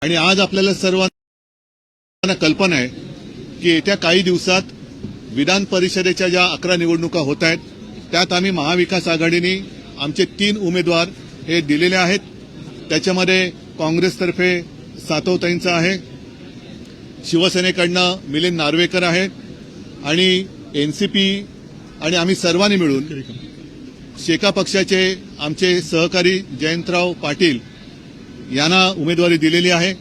आणि आज आपल्याला सर्वांना कल्पना आहे की येत्या काही दिवसात विधान परिषदेच्या ज्या 11 निवडणुका होत आहेत त्यात आम्ही महाविकास आघाडीने आमचे 3 उमेदवार हे दिलेले आहेत। त्याच्यामध्ये काँग्रेसतर्फे सातवताईंचा आहे, शिवसेनेकडनं मिलिंद नार्वेकर आहे आणि एनसीपी आणि आम्ही सर्वांनी मिळून शेका पक्षाचे आमचे सहकारी जयंतराव पाटील यांना उमेदवारी दिलेली आहे।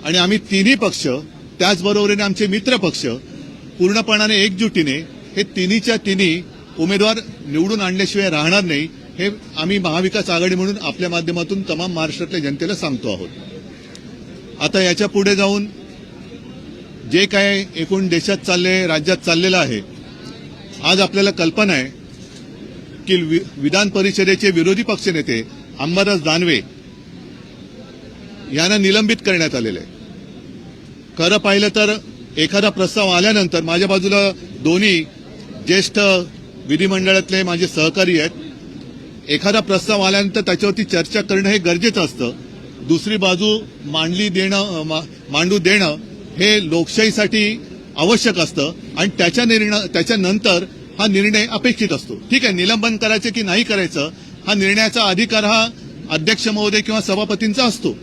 आणि आम्ही तिन्ही पक्ष त्याचबरोबरीने आमचे मित्र पक्ष पूर्णपणाने एकजुटीने हे तिन्हीच्या तिन्ही उमेदवार निवडून आणल्याशिवाय राहणार नाही हे आम्ही महाविकास आघाडी म्हणून आपल्या माध्यमातून तमाम महाराष्ट्रातल्या जनतेला सांगतो आहोत। आता याच्या पुढे जाऊन जे काय एकूण देशात चालले राज्यात चाललेलं आहे, आज आपल्याला कल्पना आहे की विधान परिषदेचे विरोधी पक्षनेते अंबादास दानवे यांना निलंबित करण्यात आलेले आहे। खरं पाहिलं तर एखादा प्रस्ताव आल्यानंतर माझ्या बाजूला दोन्ही ज्येष्ठ विधिमंडळातले माझे सहकारी आहेत। एखादा प्रस्ताव आल्यानंतर त्याच्यावरती चर्चा करणं हे गरजेचं असतं। दुसरी बाजू मांडू देणं हे लोकशाहीसाठी आवश्यक असतं आणि त्याच्यानंतर हा निर्णय अपेक्षित असतो। ठीक आहे, निलंबन करायचं की नाही करायचं हा निर्णयाचा अधिकार हा अध्यक्ष महोदय किंवा सभापतींचा असतो,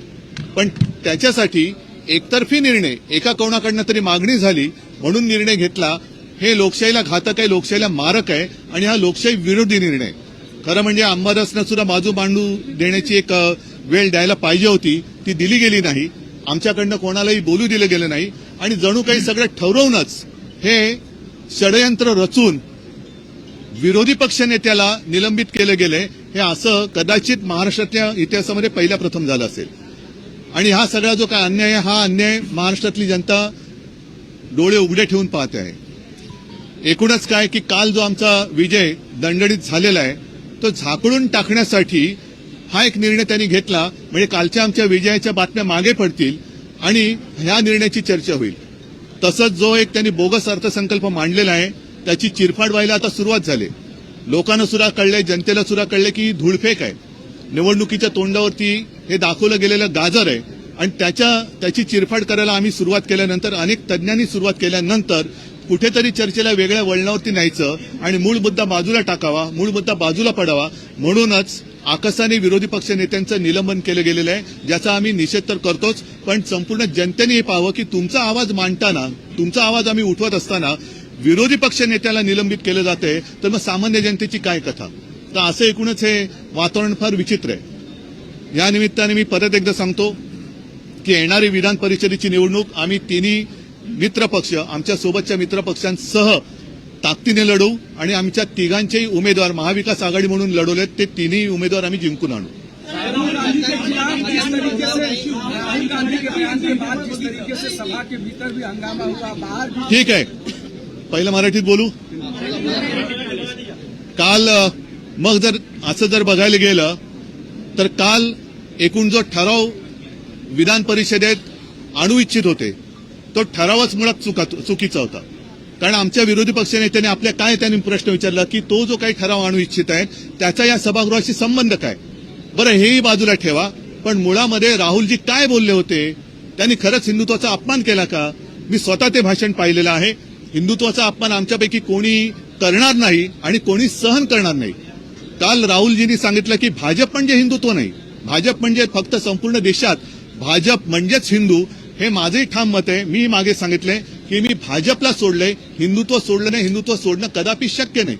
पण त्याच्यासाठी एकतर्फी निर्णय एका कोणाकडनं तरी मागणी झाली म्हणून निर्णय घेतला हे लोकशाहीला घातक आहे, लोकशाहीला मारक आहे आणि हा लोकशाही विरोधी निर्णय। खरं म्हणजे अंबादासनं सुद्धा बाजू मांडू देण्याची एक वेळ द्यायला पाहिजे होती, ती दिली गेली नाही। आमच्याकडनं कोणालाही बोलू दिलं गेलं नाही आणि जणू काही सगळं ठरवूनच हे षडयंत्र रचून विरोधी पक्षनेत्याला निलंबित केलं गेलंय हे असं कदाचित महाराष्ट्राच्या इतिहासामध्ये पहिल्या प्रथम झालं असेल। आणि हा सगळा जो काय अन्याय आहे हा अन्याय महाराष्ट्रातली जनता डोळे उघडे ठेवून पाहते आहे। एकूणच काय की काल जो आमचा विजय दणदणीत झालेला आहे तो झाकळून टाकण्यासाठी हा एक निर्णय त्यांनी घेतला, म्हणजे कालच्या आमच्या विजयाच्या बातम्या मागे पडतील आणि ह्या निर्णयाची चर्चा होईल। तसंच जो एक त्यांनी बोगस अर्थसंकल्प मांडलेला आहे त्याची चिरफाड व्हायला आता सुरुवात झाली। लोकांना सुद्धा कळलंय, जनतेला सुद्धा कळलंय की धूळफेक आहे, निवडणुकीच्या तोंडावरती हे दाखवलं गेलेलं गाजर आहे आणि त्याची चिरफाड करायला आम्ही सुरुवात केल्यानंतर अनेक तज्ज्ञांनी सुरुवात केल्यानंतर कुठेतरी चर्चेला वेगळ्या वळणावरती न्यायचं आणि मूळ मुद्दा बाजूला टाकावा, मूळ मुद्दा बाजूला पडावा म्हणूनच आकसाने विरोधी पक्ष नेत्यांचं निलंबन केलं गेलेलं आहे, ज्याचा आम्ही निषेध तर करतोच, पण संपूर्ण जनतेने हे पाहावं की तुमचा आवाज मांडताना, तुमचा आवाज आम्ही उठवत असताना विरोधी पक्ष नेत्याला निलंबित केलं जाते तर मग सामान्य जनतेची काय कथा। तर असं एकूणच हे वातावरण फार विचित्र आहे। या निमित्ताने मी परत एकदा सांगतो की येणारी विधान परिषदेची निवडणूक आम्ही तिन्ही मित्र पक्ष आमच्या सोबतच्या मित्र पक्षांसह ताकदीने लढवू आणि आमच्या तिघांचेही उमेदवार महाविकास आघाडी म्हणून लढवलेत ते तिन्ही उमेदवार आम्ही जिंकून आणू। ठीक आहे, पहिलं मराठीत बोलू। काल मग जर असं जर बघायला गेलं तर काल एकूण जो ठराव विधान परिषदेत आणू इच्छित होते तो ठरावच मुळात चुकीचा होता। कारण आमच्या विरोधी पक्षनेत्याने आपल्या काय त्यांनी प्रश्न विचारला की तो जो काही ठराव आणू इच्छित आहे त्याचा या सभागृहाशी संबंध काय। बरं, हेही बाजूला ठेवा, पण मुळामध्ये राहुलजी काय बोलले होते, त्यांनी खरंच हिंदुत्वाचा अपमान केला का? मी स्वतः ते भाषण पाहिलेलं आहे। हिंदुत्वाचा अपमान आमच्यापैकी कोणी करणार नाही आणि कोणी सहन करणार नाही। काल राहुलजींनी सांगितलं की भाजप म्हणजे हिंदुत्व नाही, भाजप म्हणजे फक्त संपूर्ण देशात भाजप म्हणजेच हिंदू, हे माझंही ठाम मत आहे। मी मागे सांगितलंय की मी भाजपला सोडलंय, हिंदुत्व सोडलं नाही, हिंदुत्व सोडणं कदापि शक्य नाही।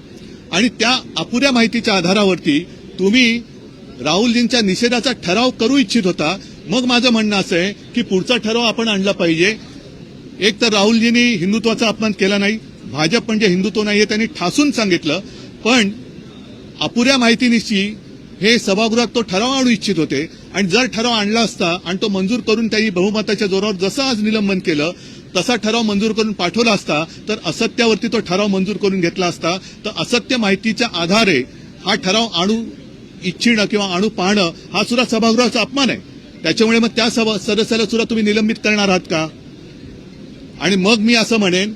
आणि त्या अपुऱ्या माहितीच्या आधारावरती तुम्ही राहुलजींच्या निषेधाचा ठराव करू इच्छित होता। मग माझं म्हणणं असं आहे की पुढचा ठराव आपण आणला पाहिजे। एक तर राहुलजींनी हिंदुत्वाचा अपमान केला नाही, भाजप म्हणजे हिंदुत्व नाही हे त्यांनी ठासून सांगितलं, पण अपुऱ्या माहितीनिशी हे सभागृहात तो ठराव आणू इच्छित होते आणि जर ठराव आणला असता आणि तो मंजूर करून त्यांनी बहुमताच्या जोरावर जसं आज निलंबन केलं तसा ठराव मंजूर करून पाठवला असता तर असत्यावरती तो ठराव मंजूर करून घेतला असता। तर असत्य माहितीच्या आधारे हा ठराव आणू इच्छिणं किंवा आणू पाहणं हा सुद्धा सभागृहाचा अपमान आहे। त्याच्यामुळे मग त्या सदस्याला सुद्धा तुम्ही निलंबित करणार आहात का? आणि मग मी असं म्हणेन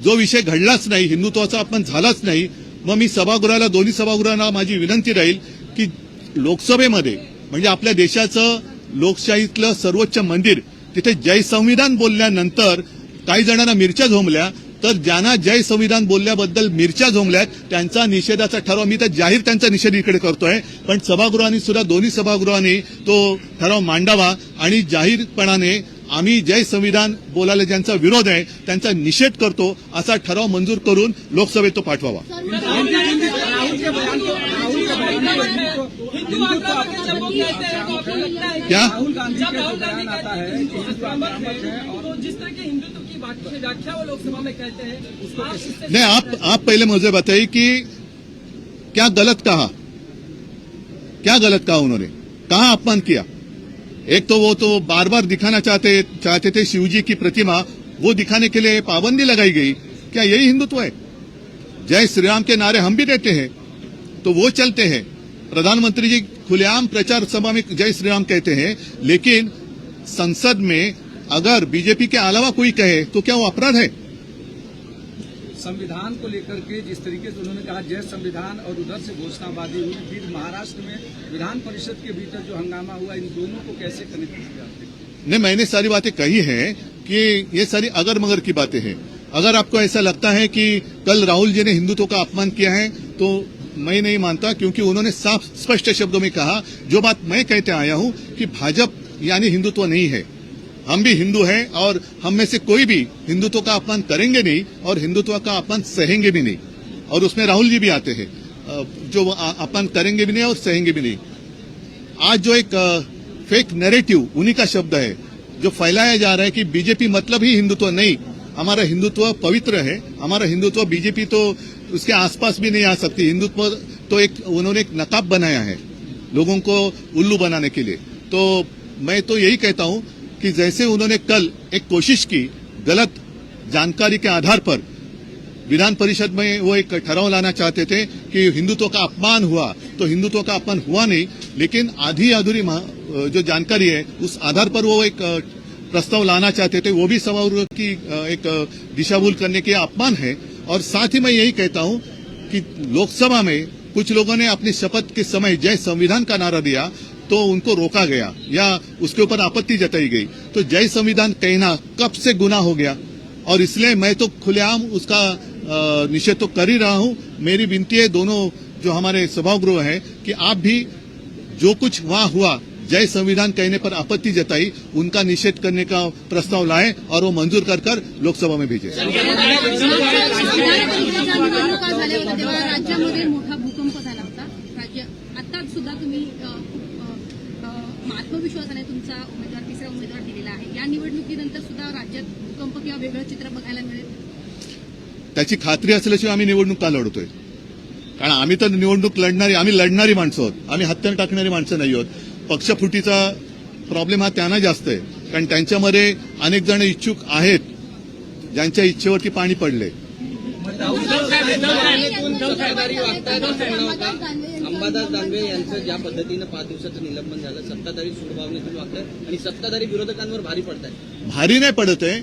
जो विषय घडलाच नाही, हिंदुत्वाचा अपमान झालाच नाही, मग मी सभागृहाला दोन्ही सभागृहांना माझी विनंती राहील की लोकसभेमध्ये म्हणजे आपल्या देशाचं लोकशाहीतलं सर्वोच्च मंदिर तिथे जय संविधान बोलल्यानंतर काही जणांना मिरच्या झोंबल्या, तर ज्यांना जय संविधान बोलल्याबद्दल मिरच्या झोंबल्यात त्यांचा निषेधाचा ठराव, मी तर जाहीर त्यांचा निषेध इकडे करतोय, पण सभागृहांनी सुद्धा दोन्ही सभागृहांनी तो ठराव मांडावा आणि जाहीरपणाने आम्ही जय संविधान बोलायला ज्यांचा विरोध आहे त्यांचा निषेध करतो असा ठराव मंजूर करून लोकसभेत तो पाठवावा. क्या राहुल गांधी का बयान आता है कि जिस तरह के हिंदुत्व की व्याख्या वो लोकसभा में कहते हैं, नहीं, आप पहले मुझे बताइए कि क्या गलत कहा, क्या गलत कहा उन्होंने, कहाँ अपमान किया? एक तो वो तो बार बार दिखाना चाहते थे शिवजी की प्रतिमा, वो दिखाने के लिए पाबंदी लगाई गई. क्या यही हिंदुत्व है? जय श्री राम के नारे हम भी देते हैं तो वो चलते हैं. प्रधानमंत्री जी खुलेआम प्रचार सभा में जय श्री राम कहते हैं, लेकिन संसद में अगर बीजेपी के अलावा कोई कहे तो क्या वो अपराध है? संविधान को लेकर के जिस तरीके से उन्होंने कहा जय संविधान और उधर से घोषणाबाजी हुई, फिर महाराष्ट्र में विधान परिषद के भीतर जो हंगामा हुआ, इन दोनों को कैसे कनेक्ट किया? नहीं, मैंने सारी बातें कही हैं कि ये सारी अगर मगर की बातें हैं. अगर आपको ऐसा लगता है कि कल राहुल जी ने हिंदुत्व का अपमान किया है तो मैं नहीं मानता, क्योंकि उन्होंने साफ स्पष्ट शब्दों में कहा जो बात मैं कहते आया हूं कि भाजपा यानी हिंदुत्व नहीं है. हम भी हिंदू हैं और हम में से कोई भी हिंदुत्व का अपमान करेंगे नहीं और हिंदुत्व का अपमान सहेंगे भी नहीं. और उसमें राहुल जी भी आते हैं जो अपमान करेंगे भी नहीं और सहेंगे भी नहीं. आज जो एक फेक नैरेटिव उन्हीं का शब्द है जो फैलाया जा रहा है कि बीजेपी मतलब ही हिंदुत्व नहीं, हमारा हिंदुत्व पवित्र है, हमारा हिंदुत्व बीजेपी तो उसके आसपास भी नहीं आ सकती. हिंदुत्व तो एक उन्होंने एक नकाब बनाया है लोगों को उल्लू बनाने के लिए. तो मैं तो यही कहता हूं कि जैसे उन्होंने कल एक कोशिश की गलत जानकारी के आधार पर विधान परिषद में वो एक ठराव लाना चाहते थे कि हिंदुत्व का अपमान हुआ, तो हिंदुत्व का अपमान हुआ नहीं, लेकिन आधी अधूरी जो जानकारी है उस आधार पर वो एक प्रस्ताव लाना चाहते थे, वो भी सभागृह की एक दिशाभूल करने के अपमान है. और साथ ही मैं यही कहता हूं कि लोकसभा में कुछ लोगों ने अपनी शपथ के समय जय संविधान का नारा दिया तो उनको रोका गया या उसके ऊपर आपत्ति जताई गई. तो जय संविधान कहना कब से गुनाह हो गया, और इसलिए मैं तो खुलेआम उसका निषेध तो कर ही रहा हूं. मेरी विनती है दोनों जो हमारे सभागृह है कि आप भी जो कुछ वहां हुआ जय संविधान कहने पर आपत्ति जताई उनका निषेध करने का प्रस्ताव लाएं और वो मंजूर कर लोकसभा में भेजें. राज्यामध्ये मोठा भूकंप झाला होता. राज्य आता सुद्धा तुम्ही आत्मविश्वासाने तुमचा उमेदवार तिसरा उमेदवार दिलेला आहे. या निवडणुकीनंतर सुद्धा राज्यात भूकंप किंवा वेगळं चित्र बघायला मिळेल त्याची खात्री असल्याशिवाय आम्ही निवडणूक का लढतोय? कारण आम्ही तर निवडणूक आम्ही लढणारी माणसं आहोत, आम्ही हत्यार टाकणारी माणसं नाही आहोत. पक्षफुटीचा प्रॉब्लेम हा त्यांना जास्त आहे, कारण त्यांच्यामध्ये अनेक जण इच्छुक आहेत ज्यांच्या इच्छेवरती पाणी पडले. अंबादास दानवे यांचं ज्या पद्धतीनं 5 दिवसाचं निलंबन झालं, सत्ताधारी सूडभावनेतून वागतात आणि सत्ताधारी विरोधकांवर भारी पडत आहे. भारी नाही पडत आहे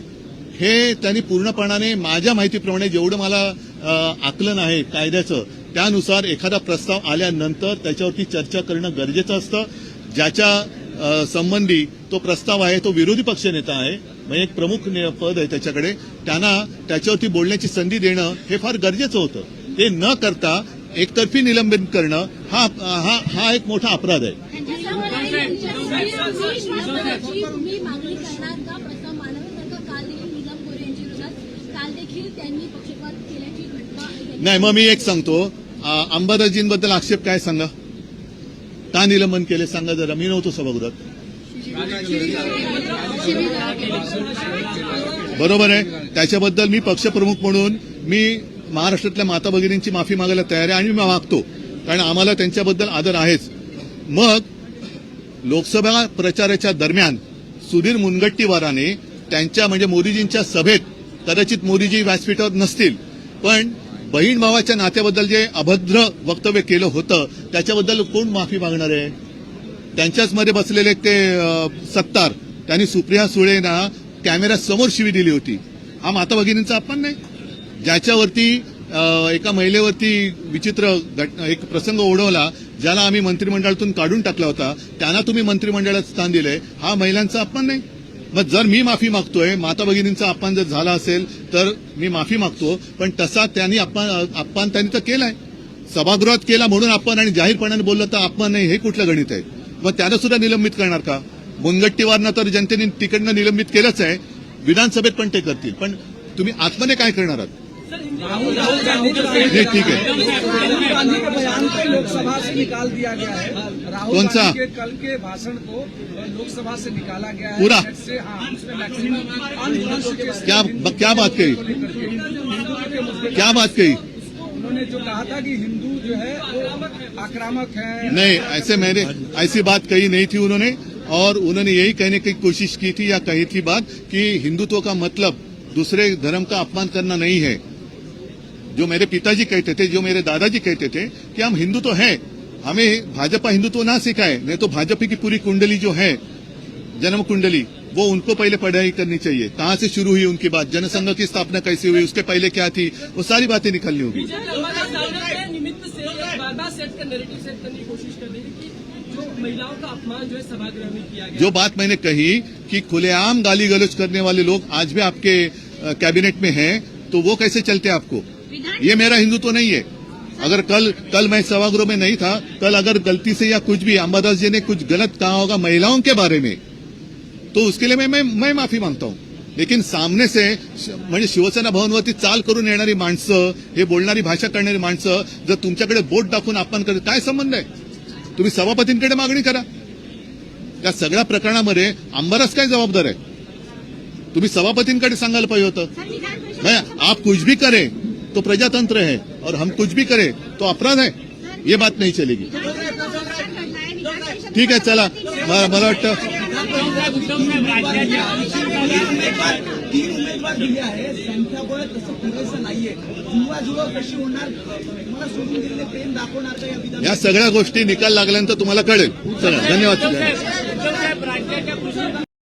हे त्यांनी पूर्णपणाने माझ्या माहितीप्रमाणे जेवढं मला आकलन आहे कायद्याचं त्यानुसार एखादा प्रस्ताव आल्यानंतर त्याच्यावरती चर्चा करणं गरजेचं असतं. ज्याच्या संबंधी तो प्रस्ताव आहे तो विरोधी पक्षनेता आहे, म्हणजे एक प्रमुख पद आहे त्याच्याकडे, त्यांना त्याच्यावरती बोलण्याची संधी देणं हे फार गरजेचं होतं. ते न करता एकतर्फी निलंबन करणं हा एक मोठा अपराध आहे. नाही, मग मी एक सांगतो, अंबादासजींबद्दल आक्षेप काय सांगा, का निलंबन केले सांगा जरा. मी नव्हतो सभागृहात. बरोबर आहे, त्याच्याबद्दल मी पक्षप्रमुख म्हणून मी महाराष्ट्रातल्या माता भगिनींची माफी मागायला तयार आहे आणि मी मागतो, कारण आम्हाला त्यांच्याबद्दल आदर आहेच. मग लोकसभा प्रचाराच्या दरम्यान सुधीर मुनगंटीवाराने त्यांच्या म्हणजे मोदीजींच्या सभेत, कदाचित मोदीजी व्यासपीठावर नसतील, पण बहीण भावाच्या नात्याबद्दल जे अभद्र वक्तव्य केलं होतं त्याच्याबद्दल कोण माफी मागणार आहे? त्यांच्याच मध्ये बसलेले ते सत्तार, त्यांनी सुप्रिया सुळेंना कॅमेऱ्यासमोर शिवी दिली होती. हा माता भगिनींचा अपमान नाही? ज्याच्यावरती एका महिलेवरती विचित्र एक प्रसंग ओढवला, ज्याला आम्ही मंत्रिमंडळातून काढून टाकला होता त्यांना तुम्ही मंत्रिमंडळात स्थान दिलंय, हा महिलांचा अपमान नाही? मग जर मी माफी मागतोय, माता भगिनींचा अपमान जर झाला असेल तर मी माफी मागतो, पण तसा त्यांनी अपमान त्यांनी तर केलाय, सभागृहात केला म्हणून अपमान, आणि जाहीरपणाने बोललं तर अपमान नाही, हे कुठलं गणित आहे? मग त्याला सुद्धा निलंबित करणार का? मुनगट्टीवारनं तर जनतेने तिकडनं निलंबित केलंच आहे, विधानसभेत पण ते करतील, पण तुम्ही आतमध्ये काय करणार आहात? राहुल गांधी हे ठीक है। राहुल गांधी के बयान को लोकसभा से निकाल दिया गया है। राहुल कौन सा? गांधी के कल के भाषण को लोकसभा से निकाला गया है पूरा? से, हाँ, उसमें मैक्सिमम क्या बात कही? क्या बात कही? उन्होंने जो कहा था कि हिंदू जो है वो आक्रामक है। नहीं, ऐसी बात कही नहीं थी उन्होंने, और उन्होंने यही कहने की कोशिश की थी या कही थी बात कि हिंदुत्व का मतलब दूसरे धर्म का अपमान करना नहीं है। जो मेरे पिताजी कहते थे, जो मेरे दादाजी कहते थे कि हम हिंदू तो हैं, हमें भाजपा हिंदुत्व ना सिखाए, नहीं तो भाजपा की पूरी कुंडली जो है, जन्म कुंडली, वो उनको पहले पढ़ाई करनी चाहिए। कहां से शुरू हुई उनकी बात, जनसंघ की स्थापना कैसे हुई, उसके पहले क्या थी, वो सारी बातें निकालनी होगी। निमित्त से बार-बार सेट का नैरेटिव सेट करने की कोशिश कर रही है कि जो महिलाओं का अपमान जो है सभागृह में किया गया। जो बात मैंने कही कि खुलेआम गाली गलौज करने वाले लोग आज भी आपके कैबिनेट में हैं, तो वो कैसे चलते आपको? ये मेरा हिंदुत्व नहीं है। अगर कल मैं सभागृह में नहीं था, कल अगर गलती से या कुछ भी अंबादास जी ने कुछ गलत कहा होगा महिलाओं के बारे में, तो उसके लिए मैं माफी मांगता हूं। लेकिन सामने से म्हणजे शिवसेना भवनवरती चाल करून येणारी माणसं, हे बोलणारी भाषा करणारी माणसं जर तुमच्याकडे बोट दाखवून अपमान करत, काय संबंध आहे? तुम्ही सभापतींकडे मागणी करा। या सगळ्या प्रकरणामध्ये अंबादास काय जबाबदार आहे? तुम्ही सभापतींकडे सांगायला पाहिजे होतं। मैं आप कुछ भी करें तो प्रजातंत्र है, और हम कुछ भी करें तो अपराध है, ये बात नहीं चलेगी। ठीक है, चला, मला वाटतं 3 उमेदवार दिले आहे, संख्याबळ तसं पुरेसं नाहीये, जुळवाजुळव कशी होणार, मला सोडून दिलेले प्रेम दाखवणार का या विधान? या सगळ्या गोष्टी निकाल लागल्यानंतर तुम्हाला कळेल। चला, धन्यवाद।